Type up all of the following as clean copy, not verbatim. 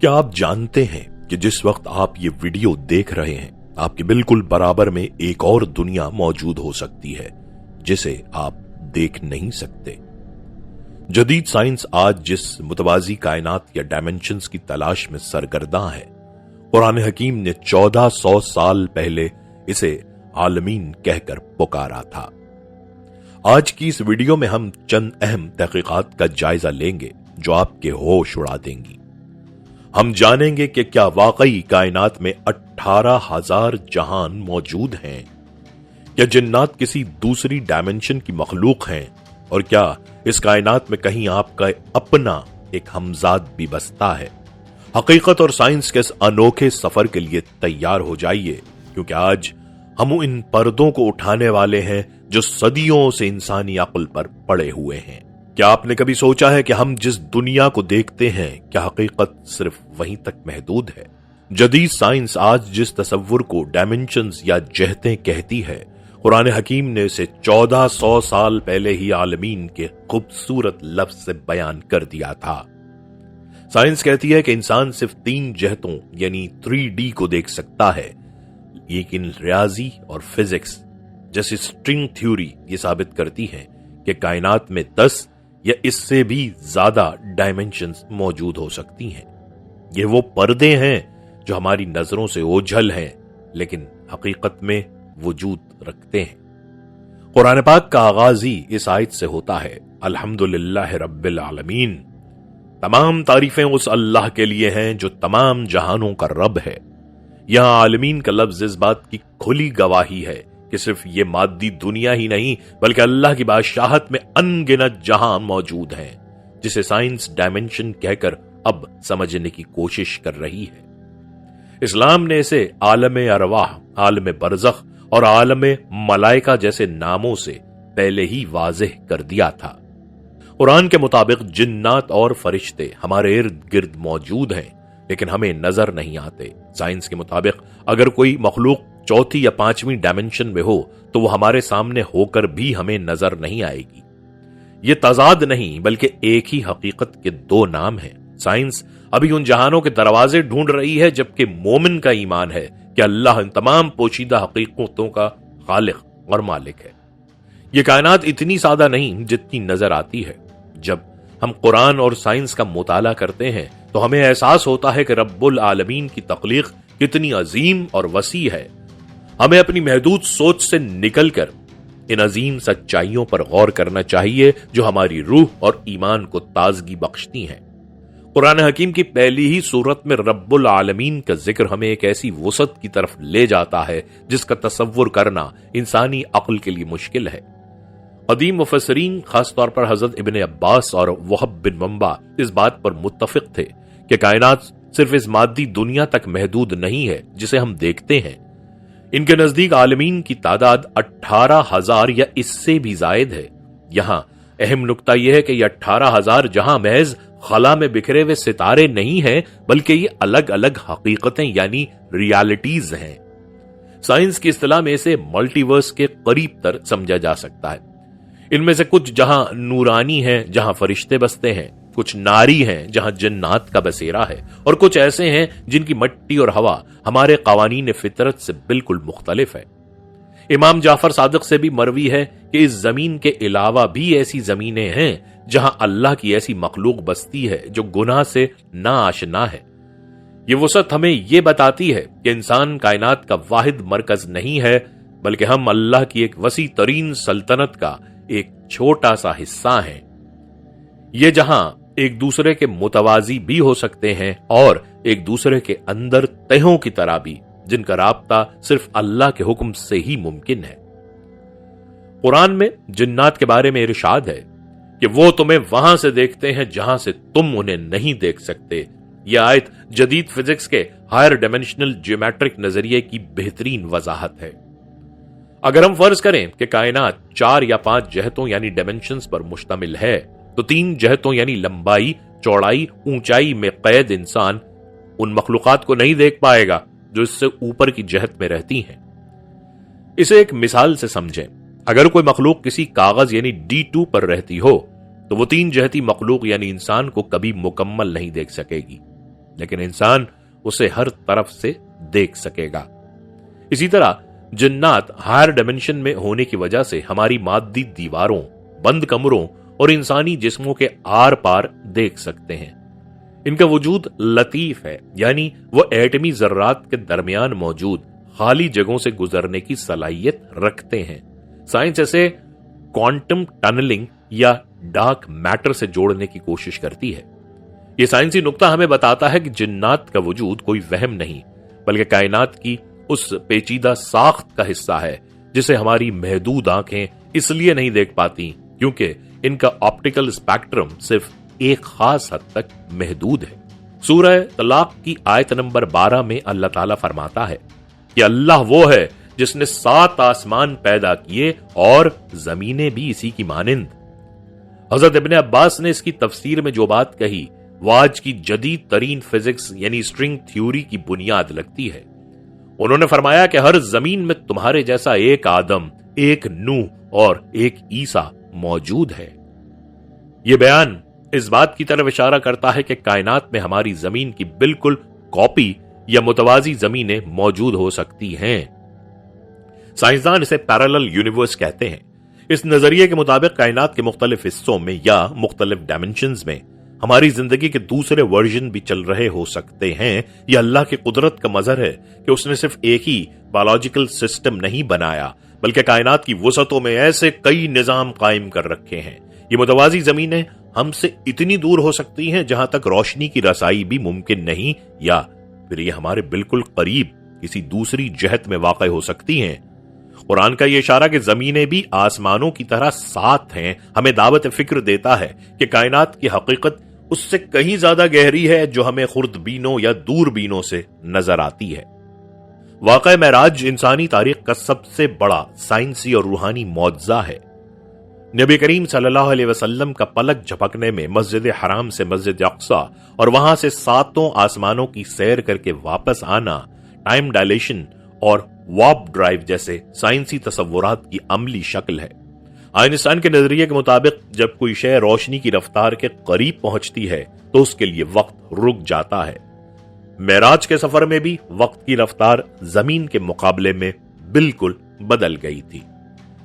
क्या आप जानते हैं कि जिस वक्त आप ये वीडियो देख रहे हैं आपके बिल्कुल बराबर में एक और दुनिया मौजूद हो सकती है जिसे आप देख नहीं सकते। जदीद साइंस आज जिस मुतवाजी कायनात या डायमेंशंस की तलाश में सरगर्दा है, कुरान हकीम ने 1400 साल पहले इसे आलमीन कहकर पुकारा था। आज की इस वीडियो में हम चंद अहम तहकीकात का जायजा लेंगे जो आपके होश उड़ा देंगी। हम जानेंगे कि क्या वाकई कायनात में 18,000 जहान मौजूद हैं, क्या जिन्नात किसी दूसरी डायमेंशन की मखलूक हैं, और क्या इस कायनात में कहीं आपका अपना एक हमजाद भी बसता है। हकीकत और साइंस के इस अनोखे सफर के लिए तैयार हो जाइए, क्योंकि आज हम इन पर्दों को उठाने वाले हैं जो सदियों से इंसानी अक्ल पर पड़े हुए हैं। क्या आपने कभी सोचा है कि हम जिस दुनिया को देखते हैं क्या हकीकत सिर्फ वहीं तक महदूद है? जदीद साइंस आज जिस तसव्वुर को डायमेंशंस या जहतें कहती है, कुरान हकीम ने इसे 1400 साल पहले ही आलमीन के खूबसूरत लफ्ज से बयान कर दिया था। साइंस कहती है कि इंसान सिर्फ 3 जहतों यानी 3D को देख सकता है, लेकिन रियाजी और फिजिक्स जैसी स्ट्रिंग थ्योरी ये साबित करती है कि कायनात में 10 या इससे भी ज्यादा डायमेंशंस मौजूद हो सकती हैं। ये वो पर्दे हैं जो हमारी नजरों से ओझल हैं, लेकिन हकीकत में वजूद रखते हैं। कुरान पाक का आगाज ही इस आयत से होता है, अल्हम्दुलिल्लाह रब्बिल आलमीन। तमाम तारीफें उस अल्लाह के लिए हैं जो तमाम जहानों का रब है। यहां आलमीन का लफ्ज इस बात की खुली गवाही है कि सिर्फ ये मादी दुनिया ही नहीं बल्कि अल्लाह की बादशाहत में अनगिनत जहां मौजूद हैं, जिसे साइंस डायमेंशन कहकर अब समझने की कोशिश कर रही है। इस्लाम ने इसे आलम अरवाह, आलम बरज़ख और आलम मलाइका जैसे नामों से पहले ही वाज़ेह कर दिया था। कुरान के मुताबिक जिन्नात और फरिश्ते हमारे इर्द गिर्द मौजूद हैं, लेकिन हमें नजर नहीं आते। साइंस के मुताबिक अगर कोई मखलूक 4थी या 5वीं डायमेंशन में हो तो वो हमारे सामने होकर भी हमें नजर नहीं आएगी। ये तजाद नहीं बल्कि एक ही हकीकत के 2 नाम हैं। साइंस अभी उन जहानों के दरवाजे ढूंढ रही है, जबकि मोमिन का ईमान है कि अल्लाह इन तमाम पोशीदा हकीकतों का खालिक और मालिक है। ये कायनात इतनी सादा नहीं जितनी नजर आती है। जब हम कुरान और साइंस का मुताला करते हैं तो हमें एहसास होता है कि रब्बुल आलमीन की तख्लीक कितनी अजीम और वसी है। हमें अपनी महदूद सोच से निकलकर इन अजीम सच्चाइयों पर गौर करना चाहिए जो हमारी रूह और ईमान को ताजगी बख्शती हैं। कुरान हकीम की पहली ही सूरत में रब्बुल आलमीन का जिक्र हमें एक ऐसी वसत की तरफ ले जाता है जिसका तसव्वुर करना इंसानी अक्ल के लिए मुश्किल है। कदीम मुफस्सिरीन खासतौर पर हजरत इब्न अब्बास और वहब बिन मंबा इस बात पर मुत्तफिक थे कि कायनात सिर्फ इस मादी दुनिया तक महदूद नहीं है जिसे हम देखते हैं। इनके नजदीक आलमीन की तादाद 18,000 या इससे भी जायद है। यहां अहम नुक्ता यह है कि यह 18,000 जहां महज खला में बिखरे हुए सितारे नहीं हैं, बल्कि ये अलग अलग हकीकतें यानी रियलिटीज हैं। साइंस की इस्तिलाह में इसे मल्टीवर्स के करीब तर समझा जा सकता है। इनमें से कुछ जहां नूरानी हैं, जहां फरिश्ते बसते हैं, कुछ नारी हैं जहां जन्नात का बसेरा है, और कुछ ऐसे हैं जिनकी मिट्टी और हवा हमारे कवानीन फितरत से बिल्कुल मुख्तलिफ है। इमाम जाफर सादिक से भी मरवी है कि इस जमीन के अलावा भी ऐसी जमीनें हैं जहां अल्लाह की ऐसी मखलूक बसती है जो गुनाह से ना आशना है। ये वसत हमें यह बताती है कि इंसान कायनात का वाहिद मरकज नहीं है, बल्कि हम अल्लाह की एक वसी तरीन सल्तनत का एक छोटा सा हिस्सा है। ये जहां एक दूसरे के मुतवाजी भी हो सकते हैं और एक दूसरे के अंदर तहों की तरह भी, जिनका राब्ता सिर्फ अल्लाह के हुक्म से ही मुमकिन है। कुरान में जिन्नात के बारे में इरशाद है कि वो तुम्हें वहां से देखते हैं जहां से तुम उन्हें नहीं देख सकते। यह आयत जदीद फिजिक्स के हायर डायमेंशनल ज्योमेट्रिक नजरिए की बेहतरीन वजाहत है। अगर हम फर्ज करें कि कायनात 4 या 5 जहतों यानी डायमेंशंस पर मुश्तमिल है, तो 3 जहतों यानी लंबाई, चौड़ाई, ऊंचाई में कैद इंसान उन मखलूकात को नहीं देख पाएगा जो इससे ऊपर की जहत में रहती हैं। इसे एक मिसाल से समझें। अगर कोई मखलूक किसी कागज यानी D2 पर रहती हो तो वो 3 जहती मखलूक यानी इंसान को कभी मुकम्मल नहीं देख सकेगी। लेकिन इंसान उसे हर तरफ से देख सकेगा। इसी तरह जिन्नात हायर डायमेंशन में होने की वजह से हमारी मादी दीवारों, बंद कमरों और इंसानी जिस्मों के आर पार देख सकते हैं। इनका वजूद लतीफ है, यानी वो एटमी जर्रात के दरमियान मौजूद खाली जगहों से गुजरने की सलाहियत रखते हैं। साइंस ऐसे क्वांटम टनलिंग या डार्क मैटर से जोड़ने की कोशिश करती है। यह साइंसी नुक्ता हमें बताता है कि जिन्नात का वजूद कोई वहम नहीं, बल्कि कायनात की उस पेचीदा साख्त का हिस्सा है जिसे हमारी महदूद आंखें इसलिए नहीं देख पाती क्योंकि इनका ऑप्टिकल स्पेक्ट्रम सिर्फ एक खास हद तक महदूद है। सूरह तलाक की आयत नंबर 12 में अल्लाह ताला फरमाता है कि अल्लाह वो है जिसने 7 आसमान पैदा किए और जमीनें भी इसी की मानिंद। हजरत इब्ने अब्बास ने इसकी तफसीर में जो बात कही वो आज की जदीद तरीन फिजिक्स यानी स्ट्रिंग थ्योरी की बुनियाद लगती है। उन्होंने फरमाया कि हर जमीन में तुम्हारे जैसा एक आदम, एक नूह और एक ईसा मौजूद है। यह बयान इस बात की तरफ इशारा करता है कि कायनात में हमारी जमीन की बिल्कुल कॉपी या मुतवाजी जमीनें मौजूद हो सकती हैं। साइंसदान इसे पैरेलल यूनिवर्स कहते हैं। इस नजरिए के मुताबिक कायनात के मुख्तलिफ हिस्सों में या मुख्तलिफ डायमेंशंस में हमारी जिंदगी के दूसरे वर्जन भी चल रहे हो सकते हैं। यह अल्लाह की कुदरत का मजहर है कि उसने सिर्फ एक ही बायोलॉजिकल सिस्टम नहीं बनाया, बल्कि कायनात की वसतों में ऐसे कई निजाम कायम कर रखे हैं। ये मुतवाजी जमीनें हमसे इतनी दूर हो सकती हैं जहां तक रोशनी की रसाई भी मुमकिन नहीं, या फिर ये हमारे बिल्कुल करीब किसी दूसरी जहत में वाक़ हो सकती हैं। कुरान का यह इशारा कि जमीनें भी आसमानों की तरह साथ हैं हमें दावत फिक्र देता है कि कायनात की हकीकत उससे कहीं ज्यादा गहरी है जो हमें खुर्दबीनों या दूरबीनों से नजर आती है। वाक़या मेराज इंसानी तारीख का सबसे बड़ा साइंसी और रूहानी मौजज़ा है। नबी करीम सल्लल्लाहु अलैहि वसल्लम का पलक झपकने में मस्जिद हराम से मस्जिद अक्सा और वहां से 7 आसमानों की सैर करके वापस आना टाइम डायलेशन और वार्प ड्राइव जैसे साइंसी तसव्वुरात की अमली शक्ल है। आइंस्टाइन के नजरिए के मुताबिक जब कोई शय रोशनी की रफ्तार के करीब पहुंचती है तो उसके लिए वक्त रुक जाता है। मेराज के सफर में भी वक्त की रफ्तार जमीन के मुकाबले में बिल्कुल बदल गई थी।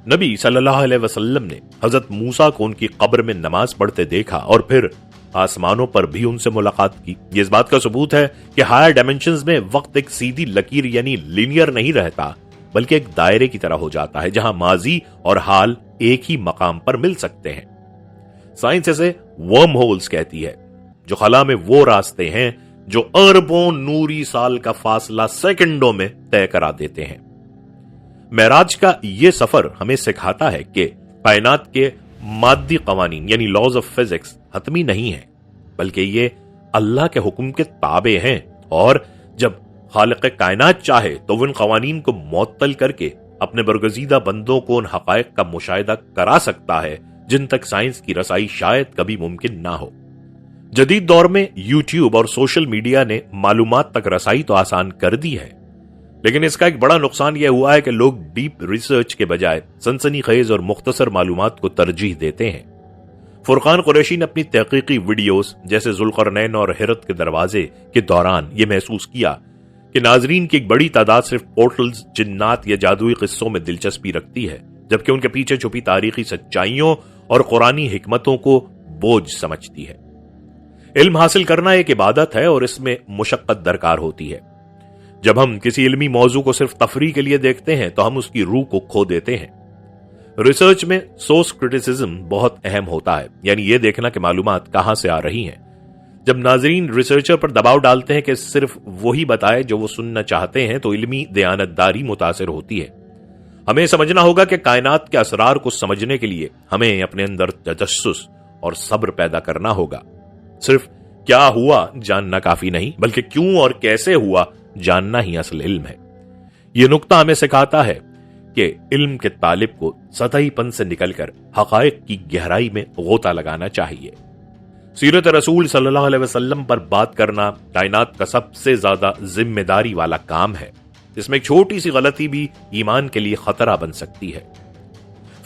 नबी सल्लल्लाहु अलैहि वसल्लम ने हजरत मूसा को उनकी कब्र में नमाज पढ़ते देखा और फिर आसमानों पर भी उनसे मुलाकात की। ये इस बात का सबूत है कि हायर डायमेंशंस में वक्त एक सीधी लकीर यानी लीनियर नहीं रहता, बल्कि एक दायरे की तरह हो जाता है जहां माजी और हाल एक ही मकाम पर मिल सकते हैं। साइंस इसे वर्म होल्स कहती है, जो खला में वो रास्ते हैं जो अरबों नूरी साल का फासला सेकंडों में तय करा देते हैं। मेराज का यह सफर हमें सिखाता है कि कायनात के मादी कवानीन यानी लॉज ऑफ फिजिक्स हतमी नहीं है, बल्कि ये अल्लाह के हुक्म के ताबे हैं, और जब खालिक कायनात चाहे तो वो इन कवानीन को मुअत्तल करके अपने बरगजीदा बंदों को उन हकायक का मुशाहिदा करा सकता है जिन तक साइंस की रसाई शायद कभी मुमकिन ना हो। जदीद दौर में यूट्यूब और सोशल मीडिया ने मालूमात तक रसाई तो आसान कर दी है, लेकिन इसका एक बड़ा नुकसान यह हुआ है कि लोग डीप रिसर्च के बजाय सनसनीखेज और मुख्तसर मालूमात को तरजीह देते हैं। फुरकान कुरैशी ने अपनी तहकीकी वीडियोस जैसे जुल्करनैन और हिरत के दरवाजे के दौरान यह महसूस किया कि नाजरीन की एक बड़ी तादाद सिर्फ पोर्टल्स, जिन्नात या जादुई किस्सों में दिलचस्पी रखती है, जबकि उनके पीछे छुपी तारीखी सच्चाइयों और कुरानी हिकमतों को बोझ समझती है। इल्म हासिल करना एक इबादत है और इसमें मुशक्कत दरकार होती है। जब हम किसी इल्मी मौजू को सिर्फ तफरीह के लिए देखते हैं तो हम उसकी रूह को खो देते हैं। रिसर्च में सोर्स क्रिटिसिज्म बहुत अहम होता है, यानी यह देखना कि मालूमात कहां से आ रही हैं। जब नाजरीन रिसर्चर पर दबाव डालते हैं कि सिर्फ वही बताए जो वो सुनना चाहते हैं तो इल्मी दयानतदारी मुतासिर होती है। हमें समझना होगा कि कायनात के असरार को समझने के लिए हमें अपने अंदर तजस्सुस और सब्र पैदा करना होगा। सिर्फ क्या हुआ जानना काफी नहीं, बल्कि क्यों और कैसे हुआ जानना ही असल इल्म है। यह नुक्ता हमें सिखाता है कि इल्म के तालिब को सतहीपन से निकलकर हकायक की गहराई में गोता लगाना चाहिए। सीरत रसूल सल्लल्लाहु अलैहि वसल्लम पर बात करना कायनात का सबसे ज्यादा जिम्मेदारी वाला काम है। इसमें एक छोटी सी गलती भी ईमान के लिए खतरा बन सकती है।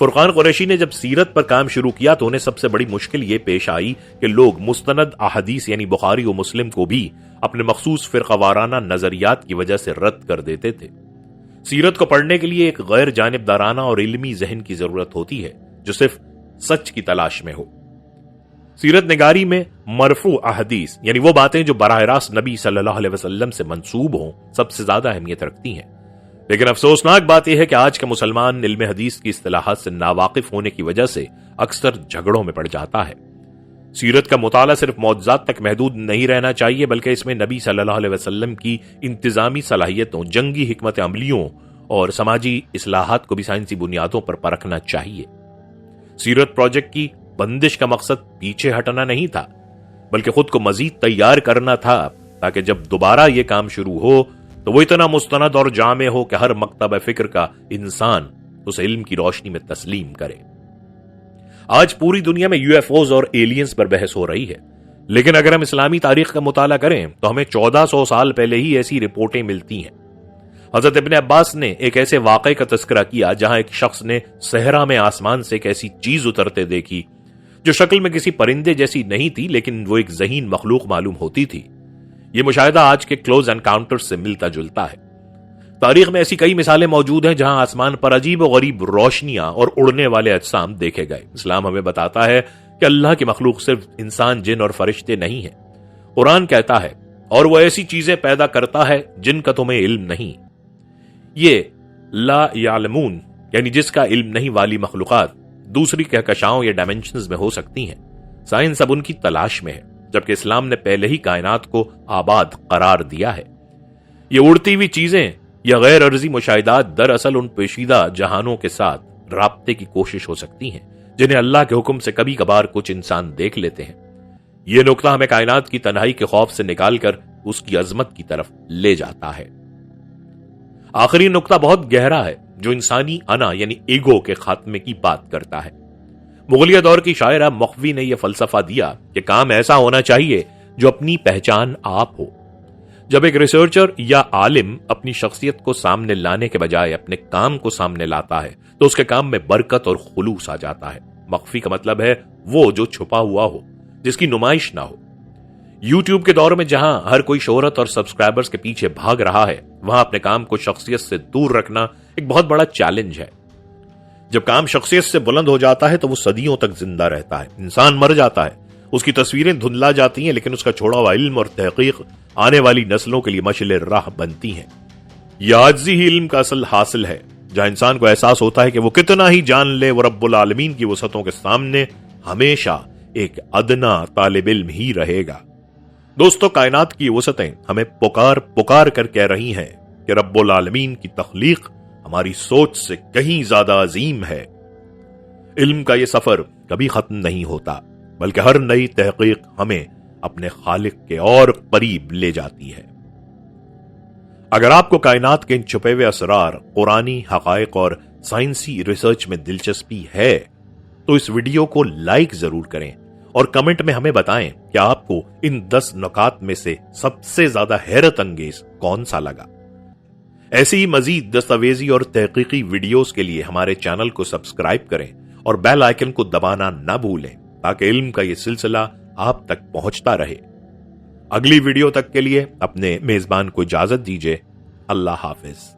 فرقان قریشی نے جب سیرت پر کام شروع کیا تو انہیں سب سے بڑی مشکل یہ پیش آئی کہ لوگ مستند احادیث یعنی بخاری و مسلم کو بھی اپنے مخصوص فرقہ وارانہ نظریات کی وجہ سے رد کر دیتے تھے۔ سیرت کو پڑھنے کے لیے ایک غیر جانبدارانہ اور علمی ذہن کی ضرورت ہوتی ہے جو صرف سچ کی تلاش میں ہو۔ سیرت نگاری میں مرفوع احادیث یعنی وہ باتیں جو براہ راست نبی صلی اللہ علیہ وسلم سے منسوب ہوں سب سے زیادہ اہمیت رکھتی ہیں، لیکن افسوسناک بات یہ ہے کہ آج کا مسلمان علم حدیث کی اصطلاحات سے ناواقف ہونے کی وجہ سے اکثر جھگڑوں میں پڑ جاتا ہے۔ سیرت کا مطالعہ صرف معجزات تک محدود نہیں رہنا چاہیے بلکہ اس میں نبی صلی اللہ علیہ وسلم کی انتظامی صلاحیتوں، جنگی حکمت عملیوں اور سماجی اصلاحات کو بھی سائنسی بنیادوں پر پرکھنا چاہیے۔ سیرت پروجیکٹ کی بندش کا مقصد پیچھے ہٹنا نہیں تھا بلکہ خود کو مزید تیار کرنا تھا تاکہ جب دوبارہ یہ کام شروع ہو تو وہ اتنا مستند اور جامع ہو کہ ہر مکتب فکر کا انسان اس علم کی روشنی میں تسلیم کرے۔ آج پوری دنیا میں یو ایف اوز اور ایلینز پر بحث ہو رہی ہے، لیکن اگر ہم اسلامی تاریخ کا مطالعہ کریں تو ہمیں 1400 سال پہلے ہی ایسی رپورٹیں ملتی ہیں۔ حضرت ابن عباس نے ایک ایسے واقعے کا تذکرہ کیا جہاں ایک شخص نے صحرا میں آسمان سے ایک ایسی چیز اترتے دیکھی جو شکل میں کسی پرندے جیسی نہیں تھی لیکن وہ ایک ذہین مخلوق معلوم ہوتی تھی۔ یہ مشاہدہ آج کے کلوز انکاؤنٹر سے ملتا جلتا ہے۔ تاریخ میں ایسی کئی مثالیں موجود ہیں جہاں آسمان پر عجیب و غریب روشنیاں اور اڑنے والے اجسام دیکھے گئے۔ اسلام ہمیں بتاتا ہے کہ اللہ کی مخلوق صرف انسان، جن اور فرشتے نہیں ہیں۔ قرآن کہتا ہے اور وہ ایسی چیزیں پیدا کرتا ہے جن کا تمہیں علم نہیں۔ یہ لا یعلمون یعنی جس کا علم نہیں والی مخلوقات دوسری کہکشاؤں یا ڈائمینشنز میں ہو سکتی ہیں۔ سائنس اب ان کی تلاش میں ہے جبکہ اسلام نے پہلے ہی کائنات کو آباد قرار دیا ہے۔ یہ اڑتی ہوئی چیزیں یا غیر عرضی مشاہدات دراصل ان پیچیدہ جہانوں کے ساتھ رابطے کی کوشش ہو سکتی ہیں جنہیں اللہ کے حکم سے کبھی کبھار کچھ انسان دیکھ لیتے ہیں۔ یہ نقطہ ہمیں کائنات کی تنہائی کے خوف سے نکال کر اس کی عظمت کی طرف لے جاتا ہے۔ آخری نقطہ بہت گہرا ہے جو انسانی انا یعنی ایگو کے خاتمے کی بات کرتا ہے۔ مغلیہ دور کی شاعرہ مخوی نے یہ فلسفہ دیا کہ کام ایسا ہونا چاہیے جو اپنی پہچان آپ ہو۔ جب ایک ریسرچر یا عالم اپنی شخصیت کو سامنے لانے کے بجائے اپنے کام کو سامنے لاتا ہے تو اس کے کام میں برکت اور خلوص آ جاتا ہے۔ مخفی کا مطلب ہے وہ جو چھپا ہوا ہو، جس کی نمائش نہ ہو۔ یوٹیوب کے دور میں جہاں ہر کوئی شہرت اور سبسکرائبرز کے پیچھے بھاگ رہا ہے، وہاں اپنے کام کو شخصیت سے دور رکھنا ایک بہت بڑا چیلنج ہے۔ جب کام شخصیت سے بلند ہو جاتا ہے تو وہ صدیوں تک زندہ رہتا ہے۔ انسان مر جاتا ہے، اس کی تصویریں دھندلا جاتی ہیں، لیکن اس کا چھوڑا ہوا علم اور تحقیق آنے والی نسلوں کے لیے مشعل راہ بنتی ہیں۔ یہ عاجزی ہی علم کا اصل حاصل ہے، جہاں انسان کو احساس ہوتا ہے کہ وہ کتنا ہی جان لے، وہ رب العالمین کی وسعتوں کے سامنے ہمیشہ ایک ادنا طالب علم ہی رہے گا۔ دوستو، کائنات کی وسعتیں ہمیں پکار کر کہہ رہی ہیں کہ رب العالمین کی تخلیق ہماری سوچ سے کہیں زیادہ عظیم ہے۔ علم کا یہ سفر کبھی ختم نہیں ہوتا، بلکہ ہر نئی تحقیق ہمیں اپنے خالق کے اور قریب لے جاتی ہے۔ اگر آپ کو کائنات کے ان چھپے ہوئے اسرار، قرآنی حقائق اور سائنسی ریسرچ میں دلچسپی ہے تو اس ویڈیو کو لائک ضرور کریں اور کمنٹ میں ہمیں بتائیں کہ آپ کو ان 10 نکات میں سے سب سے زیادہ حیرت انگیز کون سا لگا۔ ایسی ہی مزید دستاویزی اور تحقیقی ویڈیوز کے لیے ہمارے چینل کو سبسکرائب کریں اور بیل آئیکن کو دبانا نہ بھولیں تاکہ علم کا یہ سلسلہ آپ تک پہنچتا رہے۔ اگلی ویڈیو تک کے لیے اپنے میزبان کو اجازت دیجیے۔ اللہ حافظ۔